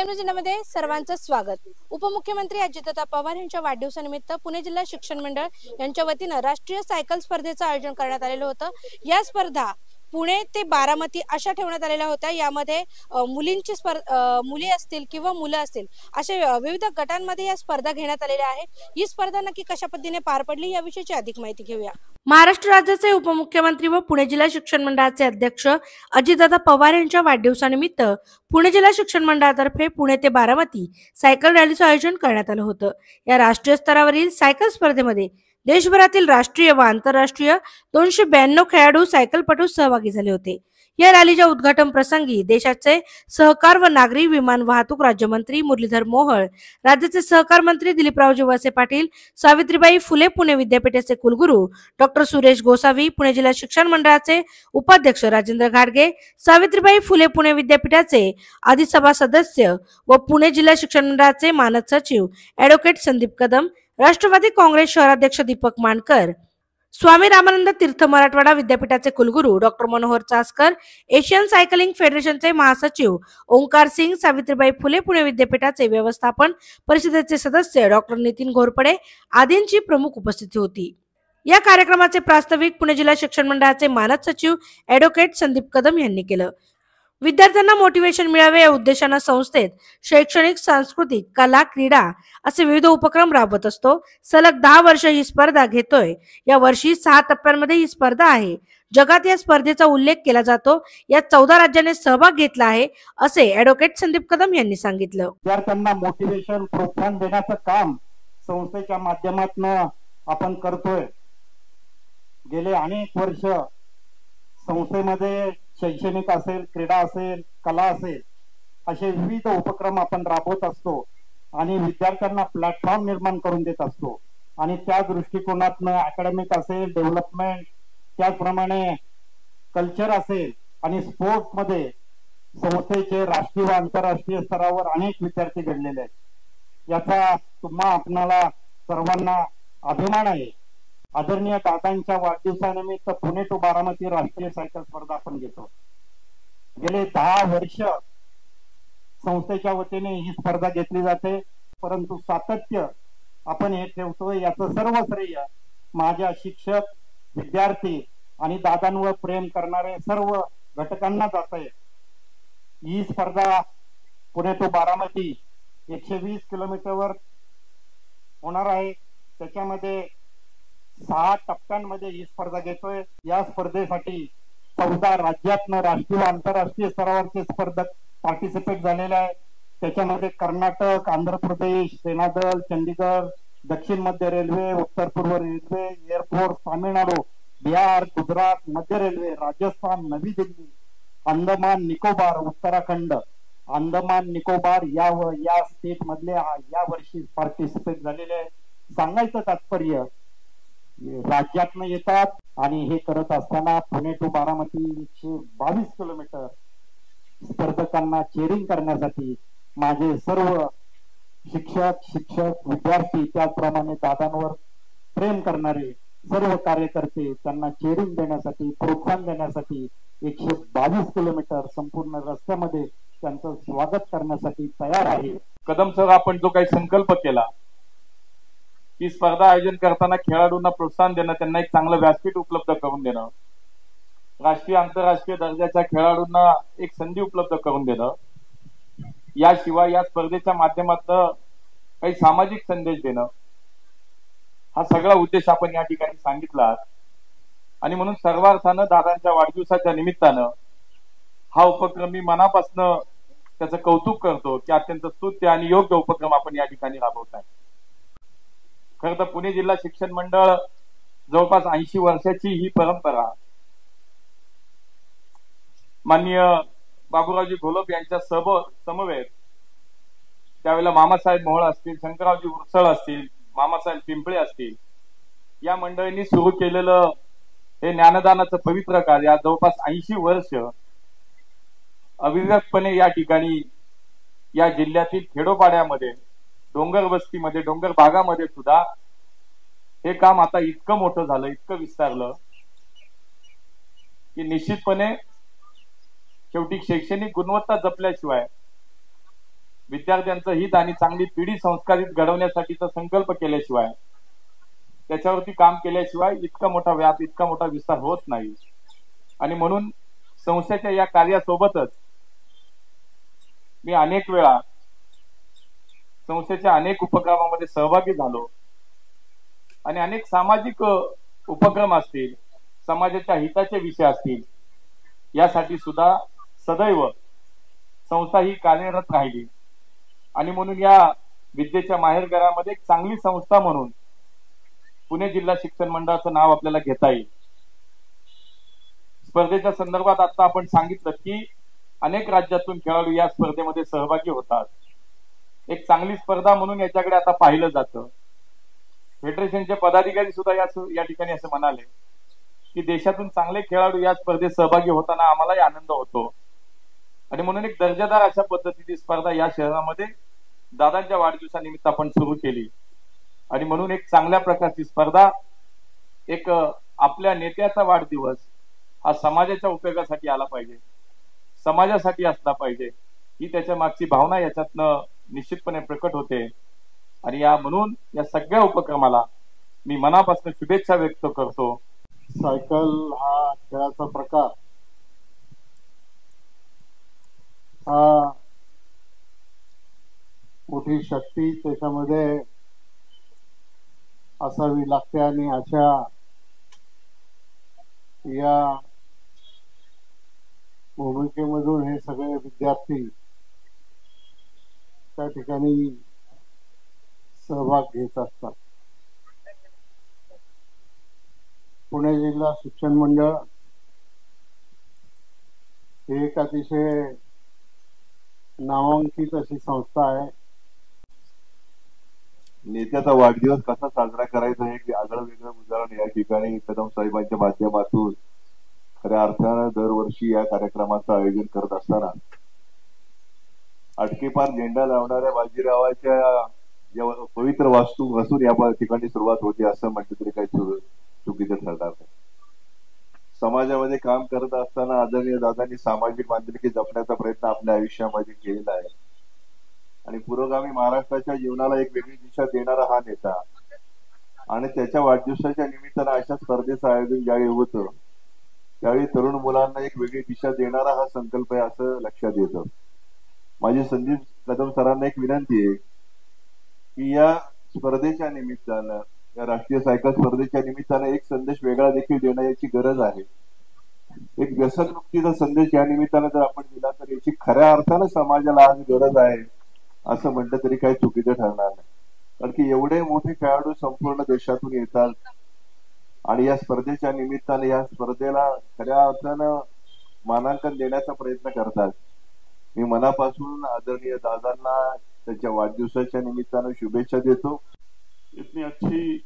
मध्ये सर्वांचं स्वागत। उपमुख्यमंत्री अजितदादा पवार यांच्या वाढदिवसानिमित्त पुणे जिल्हा शिक्षण मंडळ यांच्या वतीने राष्ट्रीय सायकल स्पर्धेचं आयोजन करण्यात आलेलं होतं। या स्पर्धा पुणे ते बारामती अशा ठेवण्यात आलेल्या होत्या। यामध्ये मुलींची मुली असतील किंवा मुलं असतील असे विविध गटांमध्ये या स्पर्धा घेण्यात आलेल्या आहे। ही स्पर्धा नक्की कशा पद्धतीने पार पडली याविषयीची अधिक माहिती घेऊया। महाराष्ट्र राज्याचे उपमुख्यमंत्री व पुणे जिल्हा शिक्षण मंडळाचे अध्यक्ष अजितदादा पवार यांच्या वाढदिवसानिमित्त पुणे जिल्हा शिक्षण मंडळातर्फे पुणे ते बारामती सायकल रॅलीचं आयोजन करण्यात आलं होतं। या राष्ट्रीय स्तरावरील सायकल स्पर्धेमध्ये देशभरातील राष्ट्रीय व आंतरराष्ट्रीय 292 खेळाडू सायकलपटू सहभागी झाले होते। या रॅलीच्या उद्घाटन प्रसंगी देशाचे सहकार व नागरी विमान वाहतूक राज्यमंत्री मुरलीधर मोहोळ, राज्याचे सहकार मंत्री दिलीपरावजी वळसे पाटील, सावित्रीबाई फुले पुणे विद्यापीठाचे कुलगुरू डॉक्टर सुरेश गोसावी, पुणे जिल्हा शिक्षण मंडळाचे उपाध्यक्ष राजेंद्र घाडगे, सावित्रीबाई फुले पुणे विद्यापीठाचे अधिसभा सदस्य व पुणे जिल्हा शिक्षण मंडळाचे मानद सचिव ॲडव्होकेट संदीप कदम, राष्ट्रवादी काँग्रेस शहराध्यक्ष दीपक मानकर, स्वामी रामानंद तीर्थ मराठवाडा विद्यापीठाचे कुलगुरू doctor Manohar Chaskar, Asian cycling फेडरेशनचे महासचिव ओंकार सिंग, सावित्रीबाई फुले पुणे विद्यापीठाचे व्यवस्थापन परिषदेचे सदस्य डॉक्टर नितीन घोरपडे आदींची प्रमुख उपस्थिती होती। या कार्यक्रमाचे प्रास्ताविक पुणे जिल्हा शिक्षण मंडळाचे मानद सचिव ॲडव्होकेट संदीप कदम यांनी केलं। विद्यार्थ्यांना मोटिवेशन मिळावे या उद्देशाने संस्थेत शैक्षणिक, सांस्कृतिक, कला, क्रीडा असे विविध उपक्रम राबवत असतो। सलग 10 वर्ष ही स्पर्धा घेतोय। या वर्षी 6 टप्प्यांमध्ये ही स्पर्धा आहे। जगात या स्पर्धेचा उल्लेख केला जातो। यात 14 राज्यांनी सहभाग घेतला आहे असे ॲडव्होकेट संदीप कदम यांनी सांगितलं। विद्यार्थ्यांना मोटिवेशन, प्रोत्साहन देण्याचं काम संस्थेच्या माध्यमातून आपण करतोय। गेले अनेक वर्ष संस्थेमध्ये शैक्षणिक असेल, क्रीडा असेल, कला असेल असे विविध उपक्रम आपण राबवत असतो आणि विद्यार्थ्यांना प्लॅटफॉर्म निर्माण करून देत असतो। आणि त्या दृष्टिकोनातून अकॅडमिक असेल, डेव्हलपमेंट, त्याचप्रमाणे कल्चर असेल आणि स्पोर्ट्स मध्ये संस्थेचे राष्ट्रीय व आंतरराष्ट्रीय स्तरावर अनेक विद्यार्थी घडलेले आहेत। याचा तुम्हा आपणाला सर्वांना अभिमान आहे। आदरणीय दादांच्या वाढदिवसानिमित्त पुणे टू बारामती राष्ट्रीय सायकल स्पर्धा आपण घेतो। गेले 10 वर्ष संस्थेच्या वतीने ही स्पर्धा घेतली जाते, परंतु सातत्य आपण हे ठेवतोय याचं सर्व श्रेय माझ्या शिक्षक, विद्यार्थी आणि दादांवर प्रेम करणारे सर्व घटकांना जात आहे। ही स्पर्धा पुणे टू बारामती 120 किलोमीटरवर होणार आहे। त्याच्यामध्ये 6 टप्प्यांमध्ये ही स्पर्धा घेतोय। या स्पर्धेसाठी 14 राज्यातनं राष्ट्रीय व आंतरराष्ट्रीय स्तरावरचे स्पर्धक पार्टिसिपेट झालेले आहे। त्याच्यामध्ये कर्नाटक, आंध्र प्रदेश, सेनादल, चंडीगड, दक्षिण मध्य रेल्वे, उत्तर पूर्व रेल्वे, एअरफोर्स, तामिळनाडू, बिहार, गुजरात, मध्य रेल्वे, राजस्थान, नवी दिल्ली, अंदमान निकोबार, उत्तराखंड, अंदमान निकोबार या स्टेट मधले या वर्षी पार्टिसिपेट झालेले आहे। सांगायचं तात्पर्य राज्यातनं येतात आणि हे करत असताना पुणे टू बारामती 122 किलोमीटर स्पर्धकांना चेअरिंग करण्यासाठी माझे सर्व शिक्षक, विद्यार्थी, त्याचप्रमाणे दादांवर प्रेम करणारे सर्व कार्यकर्ते त्यांना चेअरिंग देण्यासाठी, प्रोत्साहन देण्यासाठी 122 किलोमीटर संपूर्ण रस्त्यामध्ये त्यांचं स्वागत करण्यासाठी तयार आहे। कदम सर, आपण जो काही संकल्प केला की स्पर्धा आयोजन करताना खेळाडूंना प्रोत्साहन देणं, त्यांना एक चांगलं व्यासपीठ उपलब्ध करून देणं, राष्ट्रीय आंतरराष्ट्रीय दर्जाच्या खेळाडूंना एक संधी उपलब्ध करून देणं, याशिवाय या स्पर्धेच्या माध्यमातून काही सामाजिक संदेश देणं, हा सगळा उद्देश आपण या ठिकाणी सांगितला। आणि म्हणून सर्वार्थानं दादांच्या वाढदिवसाच्या निमित्तानं हा उपक्रम मी मनापासून त्याचं कौतुक करतो की अत्यंत स्तुत्य आणि योग्य उपक्रम आपण या ठिकाणी राबवत आहे। खरं तर पुणे जिल्हा शिक्षण मंडळ जवळपास 80 वर्षाची ही परंपरा माननीय बाबूरावजी घोलप यांच्या समवेत त्यावेळेला मामासाहेब मोहोळ असतील, शंकररावजी उरसळ असतील, मामासाहेब पिंपळे असतील, या मंडळींनी सुरू केलेलं हे ज्ञानदानाचं पवित्र कार्य जवळपास 80 वर्ष अविरतपणे या ठिकाणी या जिल्ह्यातील खेडोपाड्यामध्ये, डोंगर वस्तीमध्ये, डोंगर भागामध्ये सुद्धा हे काम आता इतकं मोठं झालं, इतकं विस्तारलं की निश्चितपणे शेवटी शैक्षणिक गुणवत्ता जपल्याशिवाय विद्यार्थ्यांचं हित आणि चांगली पिढी संस्कारित घडवण्यासाठीचा संकल्प केल्याशिवाय, त्याच्यावरती काम केल्याशिवाय इतका मोठा व्याप, इतका मोठा विस्तार होत नाही. आणि म्हणून संस्थेच्या या कार्यासोबतच मी अनेक वेळा संस्थेच्या अनेक उपक्रमामध्ये सहभागी झालो आणि अनेक सामाजिक उपक्रम असतील, समाजाच्या हिताचे विषय असतील, यासाठी सुद्धा सदैव संस्था ही कार्यरत राहिली. आणि म्हणून या विद्येच्या माहेरघरामध्ये एक चांगली संस्था म्हणून पुणे जिल्हा शिक्षण मंडळाचं नाव आपल्याला घेता येईल. स्पर्धेच्या संदर्भात आता आपण सांगितलं की अनेक राज्यातून खेळाडू या स्पर्धेमध्ये सहभागी होतात. एक चांगली स्पर्धा म्हणून याच्याकडे आता पाहिलं जातं. फेडरेशनचे पदाधिकारी सुद्धा या ठिकाणी असं म्हणाले की देशातून चांगले खेळाडू या स्पर्धेत सहभागी होताना आम्हालाही आनंद होतो. आणि म्हणून एक दर्जेदार अशा पद्धतीची स्पर्धा या शहरामध्ये दादांच्या वाढदिवसानिमित्त आपण सुरू केली. आणि म्हणून एक चांगल्या प्रकारची स्पर्धा, एक आपल्या नेत्याचा वाढदिवस हा समाजाच्या उपयोगासाठी आला पाहिजे, समाजासाठी असला पाहिजे, ही त्याच्या मागची भावना याच्यातनं निश्चितपणे प्रकट होते. आणि म्हणून या सगळ्या उपक्रमाला मी मनापासून शुभेच्छा व्यक्त करतो. सायकल हा खेळाचा प्रकार हा मोठी शक्ती त्याच्यामध्ये असावी लागते. आणि अशा या भूमिकेमधून हे सगळे विद्यार्थी त्या ठिकाणी सहभाग घेत असतात. पुणे जिल्हा शिक्षण मंडळ ही एक अतिशय नामांकित अशी संस्था आहे. नेत्याचा वाढदिवस कसा साजरा करायचा हे आगळं वेगळं उदाहरण या ठिकाणी कदम साहेबांच्या माध्यमातून खऱ्या अर्थानं दरवर्षी या कार्यक्रमाचं आयोजन करत असताना अटकेपार झेंडा लावणाऱ्या बाजीरावाच्या या पवित्र वास्तू असून या ठिकाणी सुरुवात होती असं म्हटलं तरी काही चुकीचं ठरणार नाही. समाजामध्ये काम करत असताना आदरणीय दादांनी सामाजिक बांधिलकी जपण्याचा प्रयत्न आपल्या आयुष्यामध्ये केलेला आहे. आणि पुरोगामी महाराष्ट्राच्या जीवनाला एक वेगळी दिशा देणारा हा नेता, आणि त्याच्या वाढदिवसाच्या निमित्तानं अशा स्पर्धेचं आयोजन ज्यावेळी होतं त्यावेळी तरुण मुलांना एक वेगळी दिशा देणारा हा संकल्प आहे असं लक्षात येतं. माझी संदीप कदम सरांना एक विनंती आहे की या स्पर्धेच्या निमित्तानं, या राष्ट्रीय सायकल स्पर्धेच्या निमित्तानं एक संदेश वेगळा देखील देण्याची गरज आहे. एक व्यसनमुक्तीचा संदेश या निमित्तानं जर आपण दिला तर याची खऱ्या अर्थानं समाजाला आज गरज आहे असं म्हटलं तरी काही चुकीचं ठरणार नाही. कारण की एवढे मोठे खेळाडू संपूर्ण देशातून येतात आणि या स्पर्धेच्या निमित्ताने या स्पर्धेला खऱ्या अर्थानं मानांकन देण्याचा प्रयत्न करतात. मी मनापासून आदरणीय दादांना त्यांच्या वाढदिवसाच्या निमित्तानं शुभेच्छा देतो. इतनी अच्छी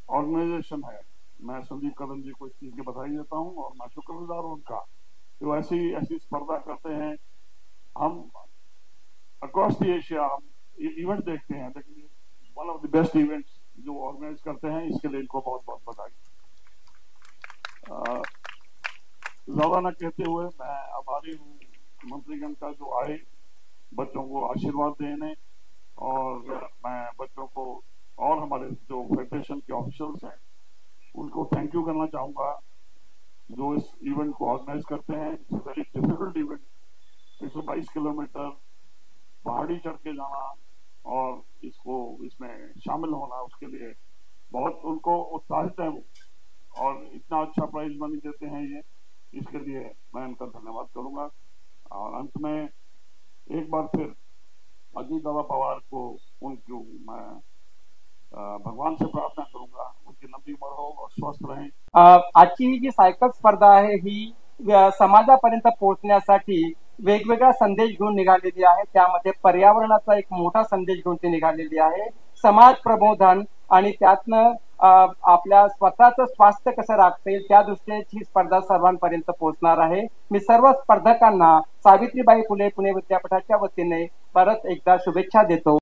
ऑर्गेनाइजेशन है, मैं संदीप कदम जी को इस चीज की बधाई देता हूँ और मैं शुक्रगुजार हूँ उनका जो ऐसी स्पर्धा करते हैं. हम अक्रॉस द एशिया हम इवेंट देखते हैं, लेकिन one of the best events जो ऑर्गेनाइज करते हैं, इसके लिए इनको बहुत बहुत बधाई. ज्यादा न कहते हुए मैं आभारी हूँ मंत्रीगण का जो आए बच्चों को आशीर्वाद देने, और मैं बच्चों को और हमारे जो फेडरेशन के ऑफिसर्स हैं उनको थैंक यू करना चाहूँगा जो इस इवेंट को ऑर्गेनाइज करते हैं. It's very difficult event. 122 kilometre पहाड़ी चढ़ के जाना और इसमें शामिल होना, उसके लिए बहुत उनको उत्साहित है वो, और इतना अच्छा प्राइज मनी देते हैं ये, इसके लिए मैं उनका धन्यवाद करूंगा. और अंत में एक बार फिर अजीत दादा पवार को उनको मैं भगवान से प्रार्थना करूंगा उनकी लंबी उम्र हो और स्वस्थ रहें. आजची ही जी सायकल स्पर्धा आहे ही समाजापर्यंत पोहोचण्यासाठी वेगवेगळा संदेश घेऊन निघालेली आहे. त्यामध्ये पर्यावरणाचा एक मोठा संदेश घेऊन ती निघालेली आहे. समाज प्रबोधन आणि त्यातनं आपल्या स्वतःचं स्वास्थ्य कसं राखता येईल त्या दृष्टीने ही स्पर्धा सर्वांपर्यंत पोहोचणार आहे. मी सर्व स्पर्धकांना सावित्रीबाई फुले पुणे विद्यापीठाच्या वतीने परत एकदा शुभेच्छा देतो.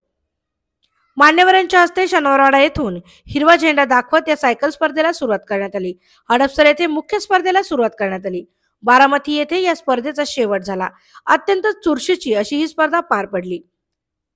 मान्यवरांच्या हस्ते शनिवारवाडा येथून हिरवा झेंडा दाखवत या सायकल स्पर्धेला सुरुवात करण्यात आली. हडपसर येथे मुख्य स्पर्धेला सुरुवात करण्यात आली. बारामती येथे या स्पर्धेचा शेवट झाला. अत्यंत चुरशीची अशी ही स्पर्धा पार पडली.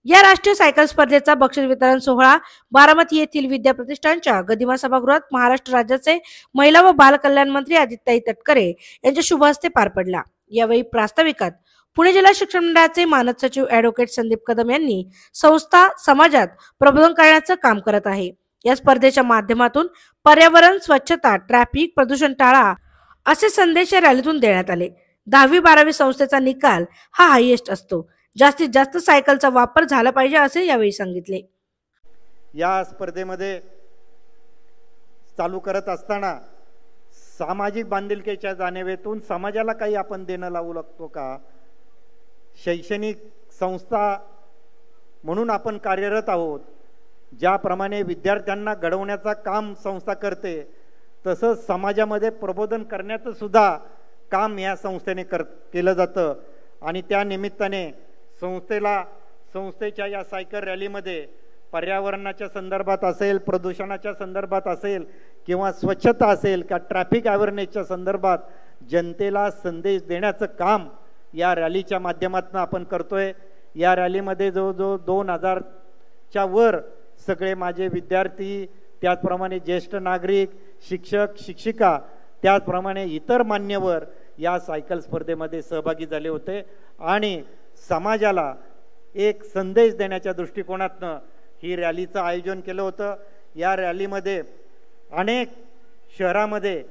या राष्ट्रीय सायकल स्पर्धेचा बक्षीस वितरण सोहळा बारामती येथील विद्या प्रतिष्ठानच्या गदिमा सभागृहात महाराष्ट्र राज्याचे महिला व बाल कल्याण मंत्री आदित्यताई तटकरे यांच्या शुभ हस्ते पार पडला। यावेळी प्रास्ताविकात पुणे जिल्हा शिक्षण मंडळाचे मानद सचिव ॲडव्होकेट संदीप कदम यांनी संस्था समाजात प्रबोधन करण्याचं काम करत आहे। या स्पर्धेच्या माध्यमातून पर्यावरण, स्वच्छता, ट्रॅफिक, प्रदूषण टाळा असे संदेश या रॅलीतून देण्यात आले। 10वी-12वी संस्थेचा निकाल हा हायएस्ट असतो। जास्तीत जास्त सायकलचा वापर झाला पाहिजे असे यावेळी सांगितले। या स्पर्धेमध्ये चालू करत असताना सामाजिक बांधिलकीच्या जाणीवेतून समाजाला काही आपण देणं लावू लागतो का? शैक्षणिक संस्था म्हणून आपण कार्यरत आहोत। ज्याप्रमाणे विद्यार्थ्यांना घडवण्याचा काम संस्था करते, तसंच समाजामध्ये प्रबोधन करण्याचं सुद्धा काम या संस्थेने केलं जातं। आणि त्या निमित्ताने संस्थेच्या या सायकल रॅलीमध्ये पर्यावरणाच्या संदर्भात असेल, प्रदूषणाच्या संदर्भात असेल, किंवा स्वच्छता असेल का ट्रॅफिक अवेअरनेसच्या संदर्भात जनतेला संदेश देण्याचं काम या रॅलीच्या माध्यमातून आपण करतोय। या रॅलीमध्ये जो 2000च्या वर सगळे माझे विद्यार्थी, त्याचप्रमाणे ज्येष्ठ नागरिक, शिक्षक, शिक्षिका, त्याचप्रमाणे इतर मान्यवर या सायकल स्पर्धेमध्ये सहभागी झाले होते। आणि समाजाला एक संदेश देण्याच्या दृष्टिकोनातनं ही रॅलीचं आयोजन केलं होतं। या रॅलीमध्ये अनेक शहरामध्ये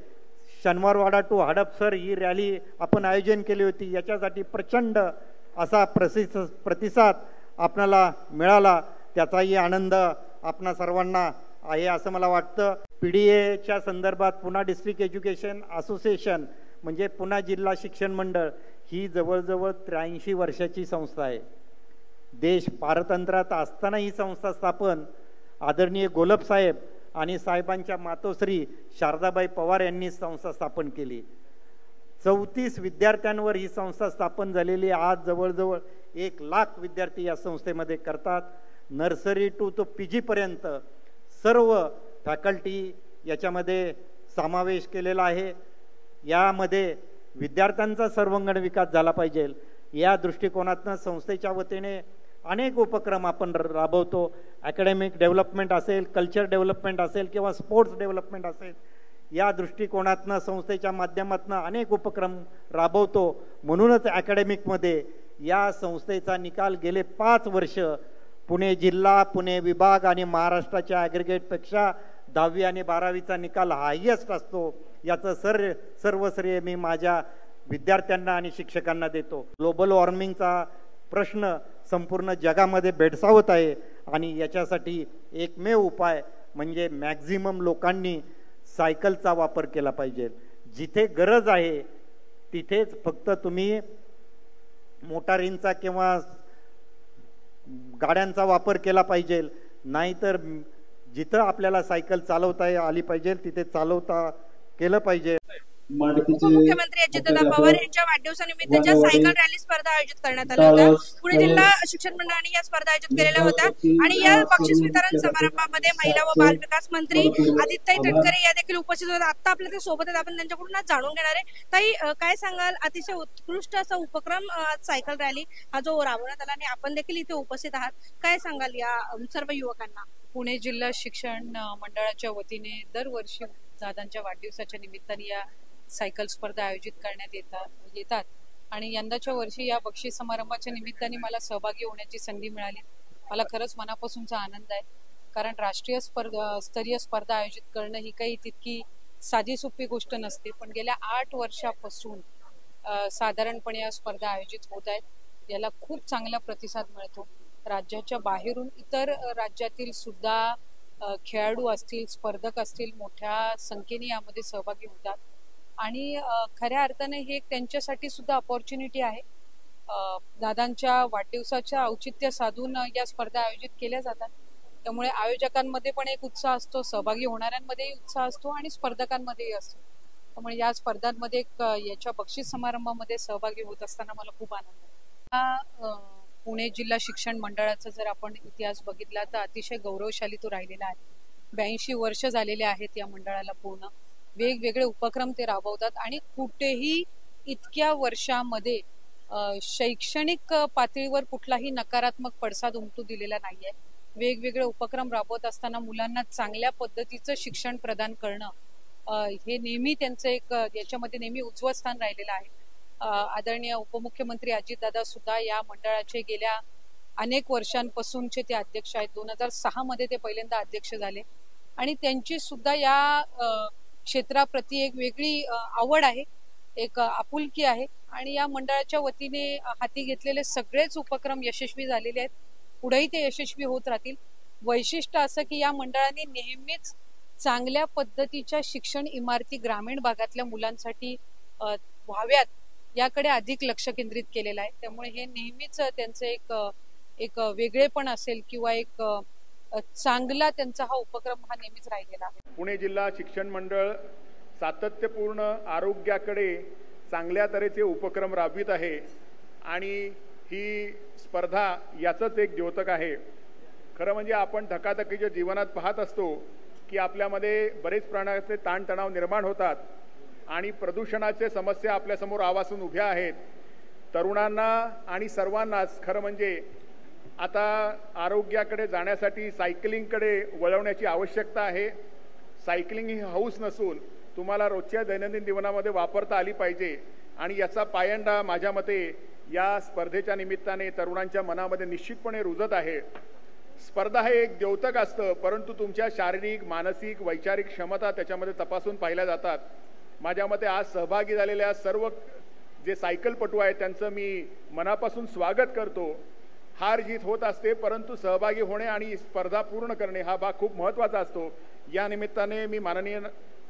शनिवारवाडा टू हडपसर ही रॅली आपण आयोजन केली होती। याच्यासाठी प्रचंड असा प्रतिसाद आपल्याला मिळाला, त्याचाही आनंद आपणा सर्वांना आहे असं मला वाटतं। PDAच्या संदर्भात पुणा डिस्ट्रिक्ट एज्युकेशन असोसिएशन म्हणजे पुणा जिल्हा शिक्षण मंडळ ही जवळजवळ 83 वर्षाची संस्था आहे। देश पारतंत्र्यात असताना ही संस्था स्थापन आदरणीय गोलब साहेब आणि साहेबांच्या मातोश्री शारदाबाई पवार यांनी संस्था स्थापन केली। 34 विद्यार्थ्यांवर ही संस्था स्थापन झालेली। आज जवळजवळ 1 लाख विद्यार्थी या संस्थेमध्ये करतात। नर्सरी टू तो PG पर्यंत सर्व फॅकल्टी याच्यामध्ये समावेश केलेला आहे। यामध्ये विद्यार्थ्यांचा सर्वांगीण विकास झाला पाहिजे या दृष्टिकोनातून संस्थेच्या वतीने अनेक उपक्रम आपण राबवतो। अकॅडमिक डेव्हलपमेंट असेल, कल्चर डेव्हलपमेंट असेल किंवा स्पोर्ट्स डेव्हलपमेंट असेल, या दृष्टिकोनातून संस्थेच्या माध्यमातून अनेक उपक्रम राबवतो। म्हणूनच अकॅडमिकमध्ये या संस्थेचा निकाल गेले 5 वर्ष पुणे जिल्हा, पुणे विभाग आणि महाराष्ट्राच्या ॲग्रिगेटपेक्षा 10वी आणि 12वीचा निकाल हायएस्ट असतो। याचं सर्व श्रेय मी माझ्या विद्यार्थ्यांना आणि शिक्षकांना देतो। ग्लोबल वॉर्मिंगचा प्रश्न संपूर्ण जगामध्ये भेडसावत आहे आणि याच्यासाठी एकमेव उपाय म्हणजे मॅक्झिमम लोकांनी सायकलचा वापर केला पाहिजे। जिथे गरज आहे तिथेच फक्त तुम्ही मोटारींचा किंवा गाड्यांचा वापर केला पाहिजे, नाहीतर जिथं आपल्याला सायकल चालवता आली पाहिजे तिथे चालवता केलं पाहिजे। उपमुख्यमंत्री अजितदादा पवार यांच्या वाढदिवसानिमित्तच्या सायकल रॅली स्पर्धा आयोजित करण्यात आल्या होत्या। पुणे जिल्हा शिक्षण मंडळाने या स्पर्धा आयोजित केलेल्या होत्या आणि या बक्षीस वितरण समारंभामध्ये महिला व बाल विकास मंत्री आदित्यताई तटकरे या देखील उपस्थित होत्या। आता आपल्या ते सोबत आहेत, आपण त्यांच्याकडून जाणून घेणार आहे। ताई, काय सांगाल? अतिशय उत्कृष्ट असा उपक्रम सायकल रॅली हा जो राबवण्यात आला आणि आपण देखील इथे उपस्थित आहात, काय सांगाल या सर्व युवकांना? पुणे जिल्हा शिक्षण मंडळाच्या वतीने दरवर्षी दादांच्या वाढदिवसाच्या निमित्ताने या सायकल स्पर्धा आयोजित करण्यात येतात आणि यंदाच्या वर्षी या बक्षीस समारंभाच्या निमित्ताने मला सहभागी होण्याची संधी मिळाली। मला खरंच मनापासूनचा आनंद आहे, कारण राष्ट्रीय स्तरीय स्पर्धा आयोजित करणं ही काही तितकी साधी सोपी गोष्ट नसते। पण गेल्या 8 वर्षापासून साधारणपणे या स्पर्धा आयोजित होत आहेत। याला खूप चांगला प्रतिसाद मिळतो। राज्याच्या बाहेरून इतर राज्यातील सुद्धा खेळाडू असतील, स्पर्धक असतील, मोठ्या संख्येने यामध्ये सहभागी होतात आणि खऱ्या अर्थाने हे त्यांच्यासाठी सुद्धा अपॉर्च्युनिटी आहे। दादांच्या वाढदिवसाच्या औचित्य साधून या स्पर्धा आयोजित केल्या जातात, त्यामुळे आयोजकांमध्ये पण एक उत्साह असतो, सहभागी होणाऱ्यांमध्येही उत्साह असतो आणि स्पर्धकांमध्येही असतो। त्यामुळे या स्पर्धांमध्ये याच्या बक्षीस समारंभामध्ये सहभागी होत असताना मला खूप आनंद आहे। पुणे जिल्हा शिक्षण मंडळाचा जर आपण इतिहास बघितला तर अतिशय गौरवशाली तो राहिलेला आहे। 82 वर्ष झालेले आहेत या मंडळाला पूर्ण। वेगवेगळे उपक्रम ते राबवतात आणि कुठेही इतक्या वर्षामध्ये शैक्षणिक पातळीवर कुठलाही नकारात्मक पडसाद उमटू दिलेला नाहीये. वेगवेगळे उपक्रम राबवत असताना मुलांना चांगल्या पद्धतीचं शिक्षण प्रदान करणं हे नेहमी त्यांचं एक याच्यामध्ये नेहमी उज्ज्वल स्थान राहिलेलं आहे. आदरणीय उपमुख्यमंत्री अजितदादा सुद्धा या मंडळाचे गेल्या अनेक वर्षांपासूनचे ते अध्यक्ष आहेत. 2006 मध्ये ते पहिल्यांदा अध्यक्ष झाले आणि त्यांची सुद्धा या क्षेत्राप्रती एक वेगळी आवड आहे, एक आपुलकी आहे आणि या मंडळाच्या वतीने हाती घेतलेले सगळेच उपक्रम यशस्वी झालेले आहेत. पुढेही ते यशस्वी होत राहतील. वैशिष्ट्य असं की या मंडळाने नेहमीच चांगल्या पद्धतीच्या शिक्षण इमारती ग्रामीण भागातल्या मुलांसाठी व्हाव्यात याकडे अधिक लक्ष केंद्रित केलेलं आहे. त्यामुळे हे नेहमीच त्यांचं एक वेगळेपण असेल किंवा एक चांगला त्यांचा हा उपक्रम हा नेहमीच राहिलेला आहे. पुणे जिल्हा शिक्षण मंडळ सातत्यपूर्ण आरोग्याकडे चांगल्या तऱ्हेचे उपक्रम राबवित आहे आणि ही स्पर्धा याचंच एक द्योतक आहे. खरं म्हणजे आपण धकाधकीच्या जीवनात पाहत असतो की आपल्यामध्ये बरेच प्रमाणाचे ताणतणाव निर्माण होतात आणि प्रदूषणाचे समस्या आपल्यासमोर आवासून उभ्या आहेत. तरुणांना आणि सर्वांनाच खरं म्हणजे आता आरोग्याकडे जाण्यासाठी सायकलिंगकडे वळवण्याची आवश्यकता आहे. सायकलिंग ही हौस नसून तुम्हाला रोजच्या दैनंदिन जीवनामध्ये वापरता आली पाहिजे आणि याचा पायंडा माझ्या मते या स्पर्धेच्या निमित्ताने तरुणांच्या मनामध्ये निश्चितपणे रुजत आहे. स्पर्धा हे एक द्योतक असतं, परंतु तुमच्या शारीरिक, मानसिक, वैचारिक क्षमता त्याच्यामध्ये तपासून पाहिल्या जातात. माझ्या मते आज सहभागी झालेल्या सर्व जे सायकलपटू आहेत त्यांचं मी मनापासून स्वागत करतो. हार जीत होत असते, परंतु सहभागी होणे आणि स्पर्धा पूर्ण करणे हा भाग खूप महत्त्वाचा असतो. या निमित्ताने मी माननीय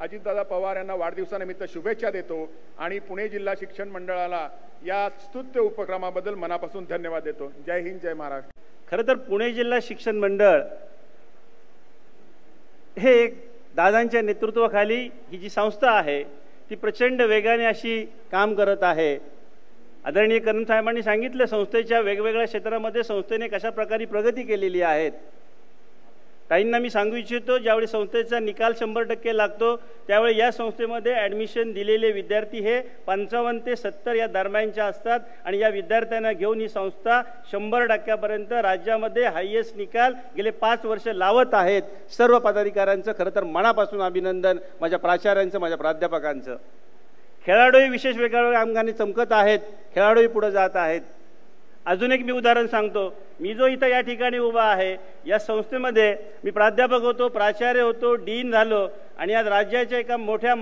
अजितदादा पवार यांना वाढदिवसानिमित्त शुभेच्छा देतो आणि पुणे जिल्हा शिक्षण मंडळाला या स्तुत्य उपक्रमाबद्दल मनापासून धन्यवाद देतो. जय हिंद, जय महाराष्ट्र. खरं तर पुणे जिल्हा शिक्षण मंडळ हे एक दादांच्या नेतृत्वाखाली ही जी संस्था आहे ती प्रचंड वेगाने अशी काम करत आहे. आदरणीय करण साहेबांनी सांगितलं संस्थेच्या वेगवेगळ्या क्षेत्रामध्ये संस्थेने कशा प्रकारे प्रगती केलेली आहे. ताईंना मी सांगू इच्छितो, ज्यावेळी संस्थेचा निकाल 100% लागतो त्यावेळी या संस्थेमध्ये ॲडमिशन दिलेले विद्यार्थी हे 55 ते 70 या दरम्यानच्या असतात आणि या विद्यार्थ्यांना घेऊन ही संस्था 100% राज्यामध्ये हायएस्ट निकाल गेले 5 वर्ष लावत आहेत. सर्व पदाधिकाऱ्यांचं खरं तर मनापासून अभिनंदन, माझ्या प्राचार्यांचं, माझ्या प्राध्यापकांचं. खेळाडूही विशेष वेगवेगळ्या अंगाने चमकत आहेत, खेळाडूही पुढे जात आहेत. अजून एक मी उदाहरण सांगतो. मी जो इथं या ठिकाणी उभा आहे या संस्थेमध्ये मी प्राध्यापक होतो, प्राचार्य होतो, डीन झालो आणि आज राज्याच्या एका मोठ्या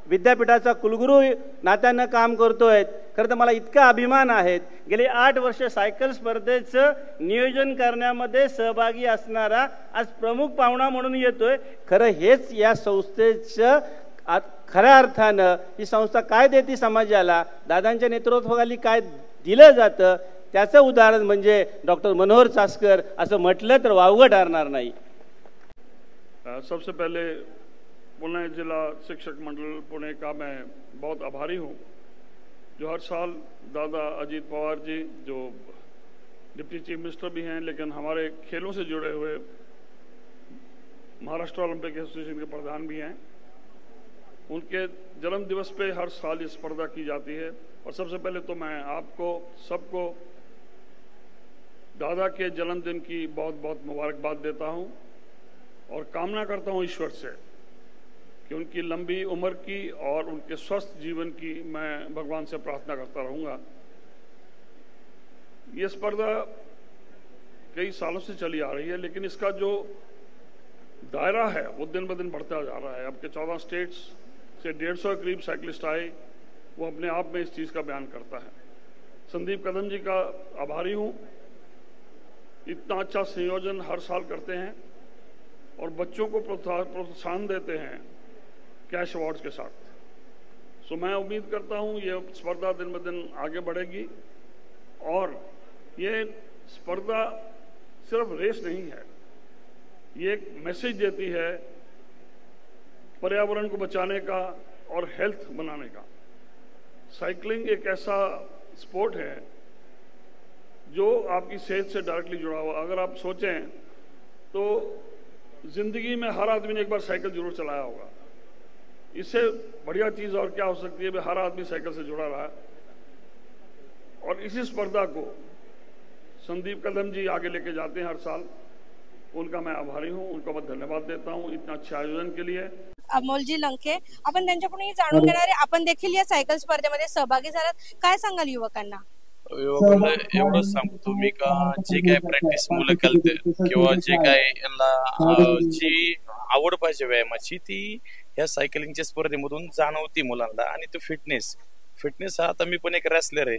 विद्यापीठाचा कुलगुरू नात्यानं काम करतोय. खरं तर मला इतका अभिमान आहे. गेली 8 वर्ष सायकल स्पर्धेचं नियोजन करण्यामध्ये सहभागी असणारा आज प्रमुख पाहुणा म्हणून येतोय. खरं हेच या संस्थेचं खऱ्या अर्थानं ही संस्था काय देते समाजाला, दादांच्या नेतृत्वाखाली काय दिलं जातं त्याचं उदाहरण म्हणजे डॉक्टर मनोहर चास्कर असं म्हटलं तर वावगं ठरणार नाही. सबसे पहले पुणे जिला शिक्षक मंडल पुणे का मैं बहुत आभारी हूँ जो हर साल दादा अजीत पवार जी जो डिप्टी चीफ मिनिस्टर भी हैं लेकिन हमारे खेलों से जुड़े हुए महाराष्ट्र ओलंपिक एसोसिएशन के प्रधान भी हैं, उनके जन्म दिवस पे हर साल ये स्पर्धा की जाती है. और सबसे पहले तो मैं आपको सबको दादा के जन्मदिन की बहुत बहुत मुबारकबाद देता हूं और कामना करता हूं ईश्वर से कि उनकी लंबी उम्र की और उनके स्वस्थ जीवन की मैं भगवान से प्रार्थना करता रहूंगा. ये स्पर्धा कई सालों से चली आ रही है लेकिन इसका जो दायरा है वो दिन ब दिन बढ़ता जा रहा है. अब के 14 स्टेट्स से 150 करीब साइकिलिस्ट आए, वो अपने आप में इस चीज़ का बयान करता है. संदीप कदम जी का आभारी हूँ, इतना अच्छा संयोजन हर साल करते हैं और बच्चों को प्रोत्साहन देते हैं कैश अवार्ड्स के साथ. सो मैं उम्मीद करता हूँ ये स्पर्धा दिन ब दिन आगे बढ़ेगी और ये स्पर्धा सिर्फ रेस नहीं है, ये एक मैसेज देती है पर्यावरण को बचाने का और हेल्थ बनाने का. साइकिलिंग एक ऐसा स्पोर्ट है जो आपकी सेहत से डायरेक्टली जुड़ा हुआ. अगर आप सोचें तो जिंदगी में हर आदमी ने एक बार साइकिल जरूर चलाया होगा. इससे बढ़िया चीज़ और क्या हो सकती है, हर आदमी साइकिल से जुड़ा रहा. और इसी स्पर्धा को संदीप कदम जी आगे लेके जाते हैं हर साल। उनका मैं आभारी हूं, उनको मैं धन्यवाद देता हूं इतना अच्छा आयोजन के लिए। अमोलजी लंके, आपण त्यांच्याकडून जाणून घेणार आहे, आपण देखील या सायकल स्पर्धेमध्ये सहभागी झालात, काय सांगाल युवकांना? युवकांना एवढंच सांगतो मी का जे काय प्रॅक्टिस मुलं करते किंवा जे काय यांना जी आवड पाहिजे व्यायामाची ती या सायकलिंगच्या स्पर्धेमधून जाणवती मुलांना। आणि तो फिटनेस हा आता मी पण एक रेसलर आहे,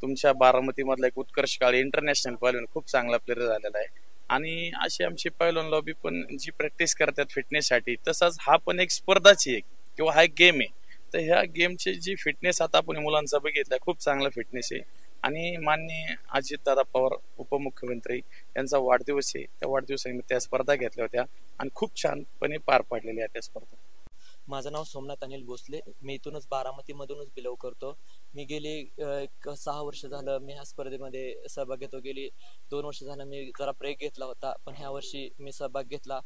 तुमच्या बारामती मधला एक उत्कर्ष काळे इंटरनॅशनल पैलवान, खूप चांगला प्लेयर झालेला आहे। आणि अशी आमची पैलवान लॉबी पण जी प्रॅक्टिस करतात फिटनेससाठी, तसाच हा पण एक स्पर्धाची एक किंवा हा एक गेम आहे। तर ह्या गेमची जी फिटनेस आता आपण मुलांचा बघितला, खूप चांगला फिटनेस आहे। आणि माननीय अजितदादा पवार उपमुख्यमंत्री यांचा वाढदिवस आहे, त्या वाढदिवसानिमित्त त्या स्पर्धा घेतल्या होत्या आणि खूप छानपणे पार पाडलेल्या त्या स्पर्धा। माझं नाव सोमनाथ अनिल भोसले, मी इथूनच बारामतीमधूनच बिलॉंग करतो। मी गेली 6 वर्ष झालं मी ह्या स्पर्धेमध्ये सहभाग घेतो। गेली 2 वर्ष झालं मी जरा ब्रेक घेतला होता, पण ह्या वर्षी मी सहभाग घेतला।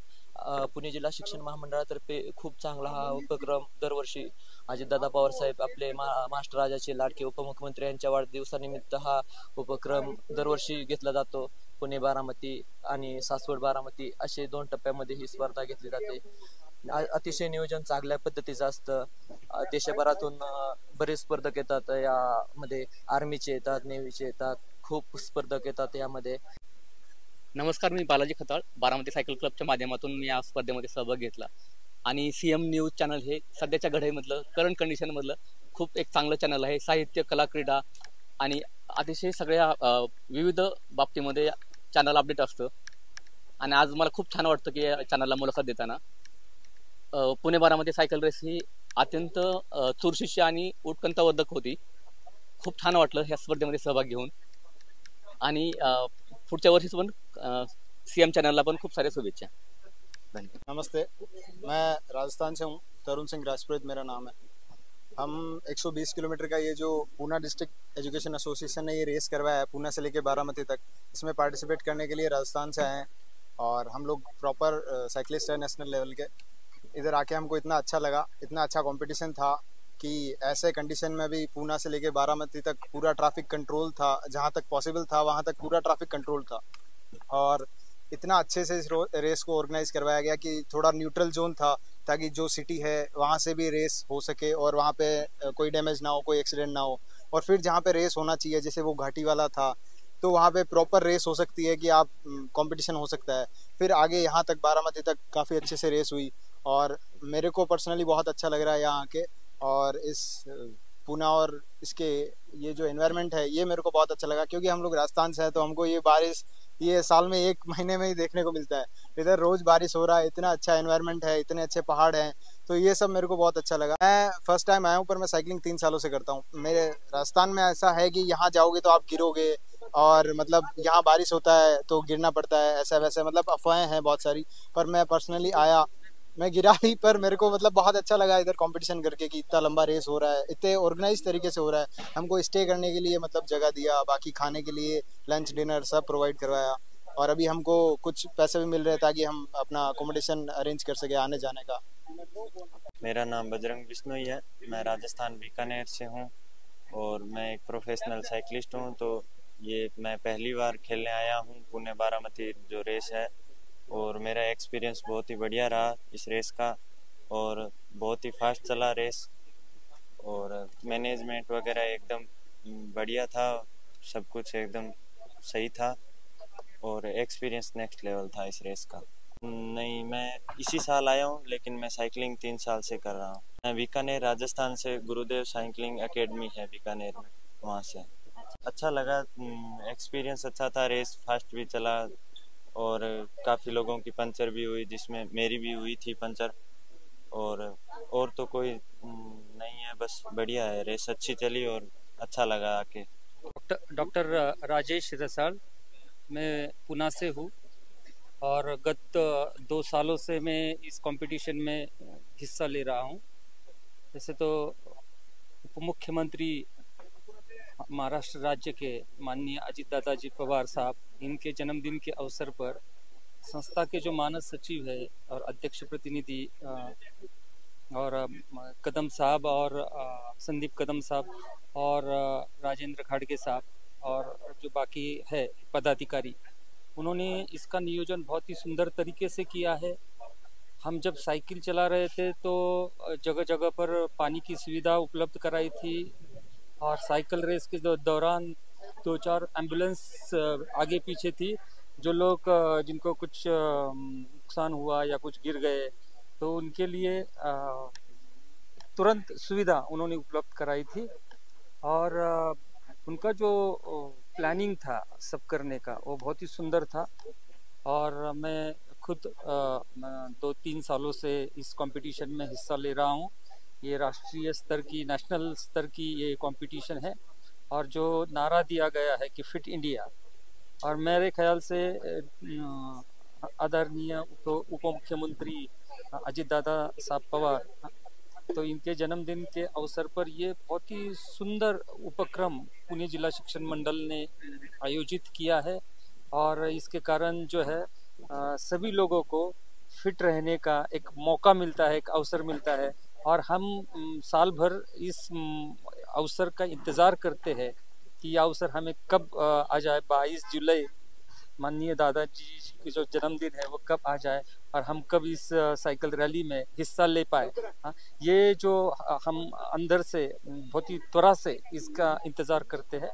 पुणे जिल्हा शिक्षण महामंडळातर्फे खूप चांगला हा उपक्रम दरवर्षी अजितदादा पवार साहेब आपले महाराष्ट्र राज्याचे लाडके उपमुख्यमंत्री यांच्या वाढदिवसानिमित्त हा उपक्रम दरवर्षी घेतला जातो। पुणे बारामती आणि सासवड बारामती असे 2 टप्प्यामध्ये ही स्पर्धा घेतली जाते। अतिशय नियोजन चांगल्या पद्धतीचं असतं। देशभरातून बरेच स्पर्धक येतात, यामध्ये आर्मीचे येतात, नेव्हीचे येतात, खूप स्पर्धक येतात यामध्ये। नमस्कार, मी बालाजी खताळ, बारामती सायकल क्लबच्या माध्यमातून मी या स्पर्धेमध्ये सहभाग घेतला। आणि CM न्यूज चॅनल हे सध्याच्या घडाईमधलं करंट कंडिशनमधलं खूप एक चांगलं चॅनल आहे। साहित्य, कला, क्रीडा आणि अतिशय सगळ्या विविध बाबतीमध्ये चॅनल अपडेट असतं। आणि आज मला खूप छान वाटतं की या चॅनलला मुलाखत देताना। पुणे बारामती सायकल रेस ही अत्यंत चुरशीची आणि उत्कंठावर्धक होती। खूप छान वाटलं ह्या स्पर्धेमध्ये सहभाग घेऊन। आणि पुढच्या वर्षी पण CM चैनल पण खूप सारे शुभेच्छा। नमस्ते, मैं राजस्थान से हूँ, तरुण सिंह राजपुरोहित मेरा नाम है। हम 120 किलोमीटर का ये जो पूना डिस्ट्रिक्ट एजुकेशन एसोसिएशन ने ये रेस करवाया है पूना से लेके बारामती तक, इसमें पार्टिसिपेट करने के लिए राजस्थान से आए हैं। और हम लोग प्रॉपर साइकिलिस्ट है नेशनल लेवल के। इधर आके हमको इतना अच्छा लगा, इतना अच्छा कंपटीशन था कि ऐसे कंडीशन में भी पूना से लेके बारामती तक पूरा ट्रैफिक कंट्रोल था, जहाँ तक पॉसिबल था वहाँ तक पूरा ट्रैफिक कंट्रोल था। और इतना अच्छे से इस रेस को ऑर्गेनाइज करवाया गया कि थोड़ा न्यूट्रल जोन था, ताकि जो सिटी है वहाँ से भी रेस हो सके और वहाँ पे कोई डैमेज ना हो, कोई एक्सीडेंट ना हो। और फिर जहाँ पे रेस होना चाहिए, जैसे वो घाटी वाला था, तो वहाँ पे प्रॉपर रेस हो सकती है कि आप कंपटीशन हो सकता है। फिर आगे यहाँ तक बारामती तक काफ़ी अच्छे से रेस हुई और मेरे को पर्सनली बहुत अच्छा लग रहा है यहाँ आके। और इस पूना और इसके ये जो एनवायरनमेंट है ये मेरे को बहुत अच्छा लगा, क्योंकि हम लोग राजस्थान से हैं तो हमको ये बारिश ये साल में 1 महीने में ही देखने को मिलता है। इधर रोज़ बारिश हो रहा है, इतना अच्छा एनवायरनमेंट है, इतने अच्छे पहाड़ हैं, तो ये सब मेरे को बहुत अच्छा लगा। मैं फर्स्ट टाइम आया हूँ, पर मैं साइकिलिंग 3 सालों से करता हूँ। मेरे राजस्थान में ऐसा है कि यहाँ जाओगे तो आप गिरोगे, और मतलब यहाँ बारिश होता है तो गिरना पड़ता है, ऐसा वैसा मतलब अफवाहें हैं बहुत सारी। पर मैं पर्सनली आया, मैं गिरा भी, पर मेरे को मतलब बहुत अच्छा लगा इधर कंपटीशन करके कि इतना लंबा रेस हो रहा है, इतने ऑर्गेनाइज तरीके से हो रहा है। हमको स्टे करने के लिए मतलब जगह दिया, बाकी खाने के लिए लंच डिनर सब प्रोवाइड करवाया। और अभी हमको कुछ पैसे भी मिल रहे हैं ताकि हम अपना अकोमोडेशन अरेंज कर सके आने जाने का। मेरा नाम बजरंग बिश्नोई है, मैं राजस्थान बीकानेर से हूँ और मैं एक प्रोफेशनल साइकिलिस्ट हूँ। तो ये मैं पहली बार खेलने आया हूँ पुणे बारामती जो रेस है, और मेरा एक्सपीरियंस बहुत ही बढ़िया रहा इस रेस का, और बहुत ही फास्ट चला रेस, और मैनेजमेंट वगैरह एकदम बढ़िया था, सब कुछ एकदम सही था, और एक्सपीरियंस नेक्स्ट लेवल था इस रेस का। नहीं, मैं इसी साल आया हूँ, लेकिन मैं साइकिलिंग 3 साल से कर रहा हूँ। मैं बीकानेर राजस्थान से, गुरुदेव साइकिलिंग एकेडमी है बीकानेर में, वहाँ से। अच्छा लगा, एक्सपीरियंस अच्छा था, रेस फास्ट भी चला, और काफ़ी लोगों की पंचर भी हुई, जिसमें मेरी भी हुई थी पंचर। और तो कोई नहीं है, बस बढ़िया है, रेस अच्छी चली और अच्छा लगा आके। डॉक्टर राजेश रसाल, मैं पुणे से हूँ और गत 2 सालों से मैं इस कंपटीशन में हिस्सा ले रहा हूँ। वैसे तो उप मुख्यमंत्री महाराष्ट्र राज्य के माननीय अजित दादाजी पवार साहब, इनके जन्मदिन के अवसर पर संस्था के जो मानस सचिव है और अध्यक्ष प्रतिनिधि और कदम साहब और संदीप कदम साहब और राजेंद्र खाड़गे साहब और जो बाकी है पदाधिकारी, उन्होंने इसका नियोजन बहुत ही सुंदर तरीके से किया है। हम जब साइकिल चला रहे थे तो जगह जगह पर पानी की सुविधा उपलब्ध कराई थी और साइकिल रेस के दौरान 2-4 एम्बुलेंस आगे पीछे थी। जो लोग जिनको कुछ नुकसान हुआ या कुछ गिर गए तो उनके लिए तुरंत सुविधा उन्होंने उपलब्ध कराई थी। और उनका जो प्लानिंग था सब करने का वो बहुत ही सुंदर था। और मैं खुद 2-3 सालों से इस कंपटीशन में हिस्सा ले रहा हूँ। ये राष्ट्रीय स्तर की, नेशनल स्तर की ये कंपटीशन है। और जो नारा दिया गया है कि फिट इंडिया, और मेरे ख्याल से आदरणीय उप मुख्यमंत्री अजित दादा साहब पवार, तो इनके जन्मदिन के अवसर पर ये बहुत ही सुंदर उपक्रम पुणे जिला शिक्षण मंडल ने आयोजित किया है। और इसके कारण जो है सभी लोगों को फिट रहने का एक मौका मिलता है, एक अवसर मिलता है। और हम साल भर इस अवसर का इंतज़ार करते हैं कि यह अवसर हमें कब आ जाए। 22 जुलाई माननीय दादाजी की जो जन्मदिन है वो कब आ जाए और हम कब इस साइकिल रैली में हिस्सा ले पाए। ये जो हम अंदर से बहुत ही त्वरा से इसका इंतज़ार करते हैं।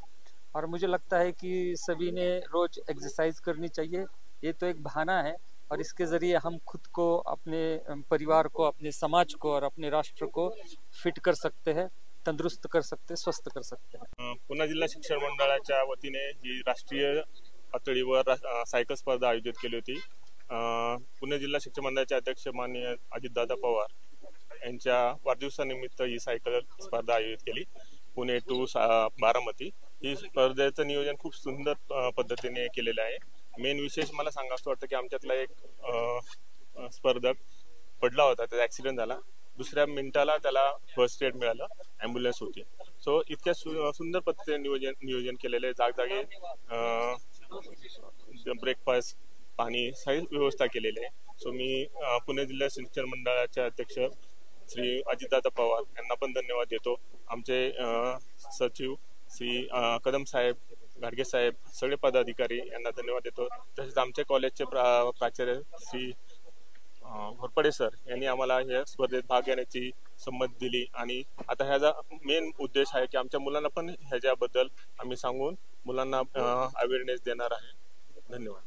और मुझे लगता है कि सभी ने रोज़ एक्सरसाइज करनी चाहिए। ये तो एक बहाना है और इसके ज़रिए हम खुद को, अपने परिवार को, अपने समाज को और अपने राष्ट्र को फिट कर सकते हैं, तंदुरुस्त कर सकते, स्वस्थ कर सकते हैं। पुणे जिल्हा शिक्षण मंडळाच्या वतीने ही राष्ट्रीय पातळीवर सायकल स्पर्धा आयोजित केली होती। पुणे जिल्हा शिक्षण मंडळाचे अध्यक्ष माननीय अजितदादा पवार यांच्या वाढदिवसानिमित्त ही सायकल स्पर्धा आयोजित केली। पुणे टू बारामती ही स्पर्धेचं नियोजन खूप सुंदर पद्धतीने केलेलं आहे। मेन विशेष मला सांगावं वाटतं की आमच्यातला एक स्पर्धक पडला होता, त्याचा ऍक्सिडेंट झाला। दुसऱ्या मिनिटाला त्याला फर्स्ट एड मिळालं, ॲम्ब्युलन्स होती। सो इतक्या सुंदर पद्धतीने नियोजन केलेले, जागजागी ब्रेकफास्ट, पाणी सही व्यवस्था केलेली आहे। सो मी पुणे जिल्हा शिक्षण मंडळाचे अध्यक्ष श्री अजितदादा पवार यांना पण धन्यवाद देतो। आमचे सचिव श्री कदम साहेब, घाडगे साहेब, सगळे पदाधिकारी यांना धन्यवाद देतो। तसेच आमच्या कॉलेजचे प्राचार्य श्री घोरपडे सर यांनी आम्हाला या स्पर्धेत भाग घेण्याची संमती दिली आणि आता ह्याचा मेन उद्देश आहे की आमच्या मुलांना पण ह्याच्याबद्दल आम्ही सांगून मुलांना अवेयरनेस देणार आहे। धन्यवाद।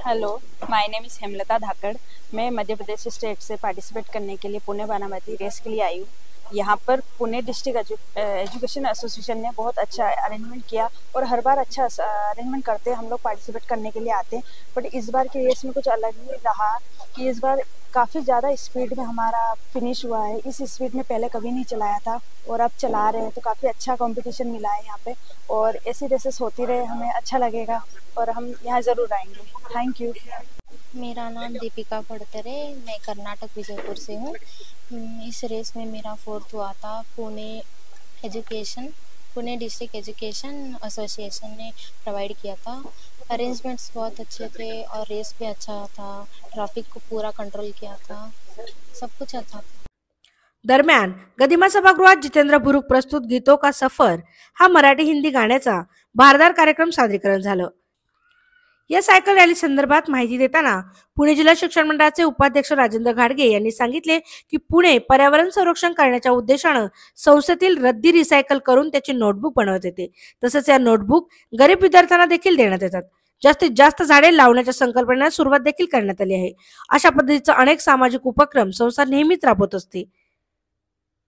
Hello, my name is Hemlata Dhakad. मैं मध्य प्रदेश स्टेट से पार्टिसिपेट करने के लिए पुणे बारामती रेस के लिए आई हूँ। यहाँ पर पुणे डिस्ट्रिक्ट एजुकेशन एसोसिएशन ने बहुत अच्छा अरेंजमेंट किया और हर बार अच्छा अरेंजमेंट करते हैं, हम लोग पार्टिसिपेट करने के लिए आते हैं। बट इस बार की रेस में कुछ अलग ही रहा कि इस बार काफ़ी ज़्यादा स्पीड में हमारा फिनिश हुआ है। इस स्पीड में पहले कभी नहीं चलाया था और अब चला रहे हैं, तो काफ़ी अच्छा कंपटीशन मिला है यहाँ पे। और ऐसी रेसेस होती रहे, हमें अच्छा लगेगा और हम यहाँ ज़रूर आएंगे। Thank you. मेरा नाम दीपिका फड़तर है, मैं कर्नाटक विजयपुर से हूँ। इस रेस में मेरा 4th हुआ था। पुणे डिस्ट्रिक्ट एजुकेशन एसोसिएशन ने प्रोवाइड किया था। अरेंजमेंट्स बहुत अच्छे थे और रेस भी अच्छा था, ट्रैफिक को पूरा कंट्रोल किया था, सब कुछ अच्छा था। दरम्यान गदिमा सभागृहात जितेंद्र बुरुक प्रस्तुत गीतों का सफर हा मराठी हिंदी गाण्याचा भारदार कार्यक्रम सादरीकरण झालं। या सायकल रॅली संदर्भात माहिती देताना पुणे जिल्हा शिक्षण मंडळाचे उपाध्यक्ष राजेंद्र घाडगे यांनी सांगितले की पुणे पर्यावरण संरक्षण करण्याच्या उद्देशाने संस्थेतील रद्दी रिसायकल करून त्याची नोटबुक बनवत येते। तसेच या नोटबुक गरीब विद्यार्थ्यांना देखील देण्यात येतात। जास्तीत जास्त झाडे लावण्याच्या संकल्पनेला सुरुवात देखील करण्यात आली आहे। अशा पद्धतीचे अनेक सामाजिक उपक्रम संस्था नेहमीच राबवत असते।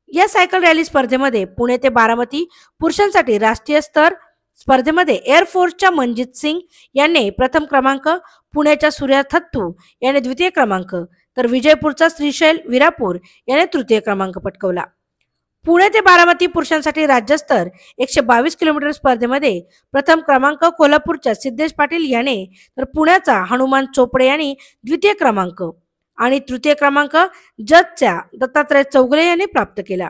या सायकल रॅली स्पर्धेमध्ये पुणे ते बारामती पुरुषांसाठी राष्ट्रीय स्तर स्पर्धेमध्ये एअरफोर्सच्या मनजित सिंग यांनी प्रथम क्रमांक, पुण्याच्या सूर्या थत्तू याने द्वितीय क्रमांक, तर विजयपूरचा श्रीशैल विरापूर याने तृतीय क्रमांक पटकावला। पुणे ते बारामती पुरुषांसाठी राज्यस्तर 122 किलोमीटर स्पर्धेमध्ये प्रथम क्रमांक कोल्हापूरच्या सिद्धेश पाटील याने, तर पुण्याचा हनुमान चोपडे यांनी द्वितीय क्रमांक आणि तृतीय क्रमांक जतच्या दत्तात्रय चौगुले यांनी प्राप्त केला।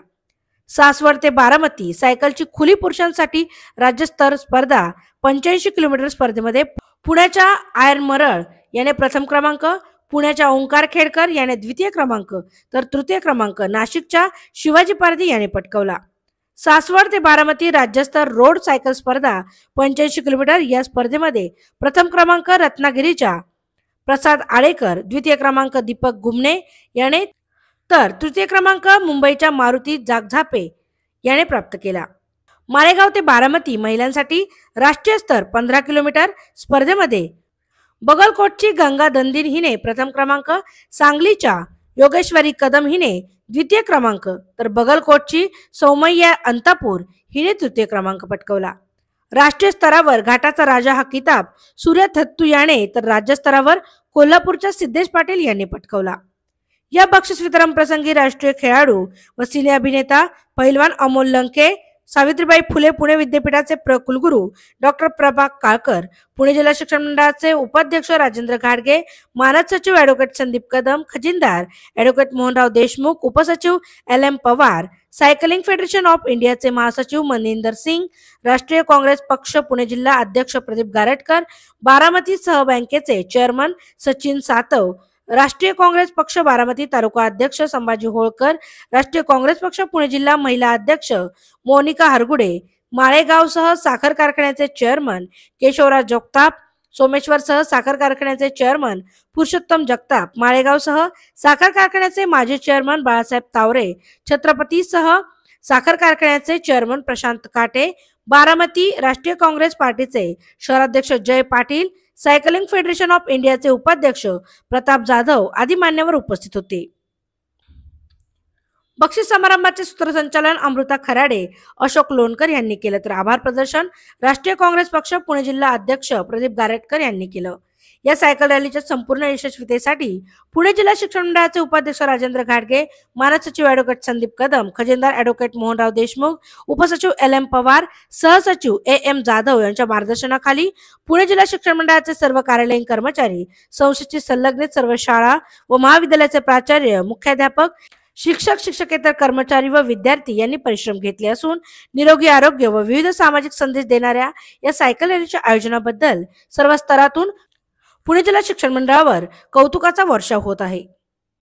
सासवड ते बारामती सायकलची खुली पुरुषांसाठी राज्यस्तर स्पर्धा 85 किलोमीटर स्पर्धेमध्ये पुण्याच्या आयर्न मरळ याने प्रथम क्रमांक, पुण्याच्या ओंकार खेडकर याने द्वितीय क्रमांक तर तृतीय क्रमांक नाशिकच्या शिवाजी पारधी याने पटकावला। सासवड ते बारामती राज्यस्तर रोड सायकल स्पर्धा 85 किलोमीटर या स्पर्धेमध्ये प्रथम क्रमांक रत्नागिरीच्या प्रसाद आळेकर, द्वितीय क्रमांक दीपक गुमणे याने तर तृतीय क्रमांक मुंबईच्या मारुती जागझापे याने प्राप्त केला। माळेगाव ते बारामती महिलांसाठी राष्ट्रीय स्तर 15 किलोमीटर स्पर्धेमध्ये बगलकोटची गंगा दंदीर हिने प्रथम क्रमांक, सांगलीच्या योगेश्वरी कदम हिने द्वितीय क्रमांक तर बगलकोटची सौमय्या अंतापूर हिने तृतीय क्रमांक पटकावला। राष्ट्रीय स्तरावर घाटाचा राजा हा किताब सूर्य थत्तू याने तर राज्य स्तरावर कोल्हापूरच्या सिद्धेश पाटील यांनी पटकावला। या बक्षीस वितरण प्रसंगी राष्ट्रीय खेळाडू व सिने अभिनेता पैलवान अमोल लंके, सावित्रीबाई फुले पुणे विद्यापीठाचे कुलगुरू डॉक्टर प्रभा काळकर, पुणे जिल्हा शिक्षण मंडळाचे उपाध्यक्ष राजेंद्र घाडगे, मानद सचिव ॲडव्होकेट संदीप कदम, खजिनदार ॲडव्होकेट मोहनराव देशमुख, उपसचिव LM Pawar, cycling federation of इंडियाचे महासचिव मनिंदर सिंग, राष्ट्रीय काँग्रेस पक्ष पुणे जिल्हा अध्यक्ष प्रदीप गारटकर, बारामती सह बँकेचे चेअरमन सचिन सातव, राष्ट्रीय काँग्रेस पक्ष बारामती तालुका अध्यक्ष संभाजी होळकर, राष्ट्रीय काँग्रेस पक्ष पुणे जिल्हा महिला अध्यक्ष मोनिका हरगुडे, माळेगावसह साखर कारखान्याचे चेअरमन केशवराज जगताप, सोमेश्वरसह साखर कारखान्याचे चेअरमन पुरुषोत्तम जगताप, माळेगावसह साखर कारखान्याचे माजी चेअरमन बाळासाहेब तावरे, छत्रपतीसह साखर कारखान्याचे चेअरमन प्रशांत काटे, बारामती राष्ट्रीय काँग्रेस पार्टीचे शहराध्यक्ष जय पाटील, सायकलिंग फेडरेशन ऑफ इंडियाचे उपाध्यक्ष प्रताप जाधव आदी मान्यवर उपस्थित होते। बक्षीस समारंभाचे सूत्रसंचालन अमृता खराडे, अशोक लोणकर यांनी केलं तर आभार प्रदर्शन राष्ट्रीय काँग्रेस पक्ष पुणे जिल्हा अध्यक्ष प्रदीप गारटकर यांनी केलं। या सायकल रॅलीच्या संपूर्ण यशस्वीतेसाठी पुणे जिल्हा शिक्षण मंडळाचे उपाध्यक्ष राजेंद्र घाडगे, मानद सचिव ॲडव्होकेट संदीप कदम, खजिनदार ॲडव्होकेट मोहनराव देशमुख, उपसचिव LM पवार, सहसचिव AM जाधव यांच्या मार्गदर्शनाखाली पुणे जिल्हा शिक्षण मंडळाचे सर्व कार्यालयीन कर्मचारी, संस्थेची संलग्नित सर्व शाळा व महाविद्यालयाचे प्राचार्य, मुख्याध्यापक, शिक्षक, शिक्षकेतर कर्मचारी व विद्यार्थी यांनी परिश्रम घेतले असून निरोगी आरोग्य व विविध सामाजिक संदेश देणाऱ्या या सायकल रॅलीच्या आयोजनाबद्दल सर्व स्तरातून पुणे जिल्हा शिक्षण मंडळावर कौतुकाचा वर्षाव होत आहे।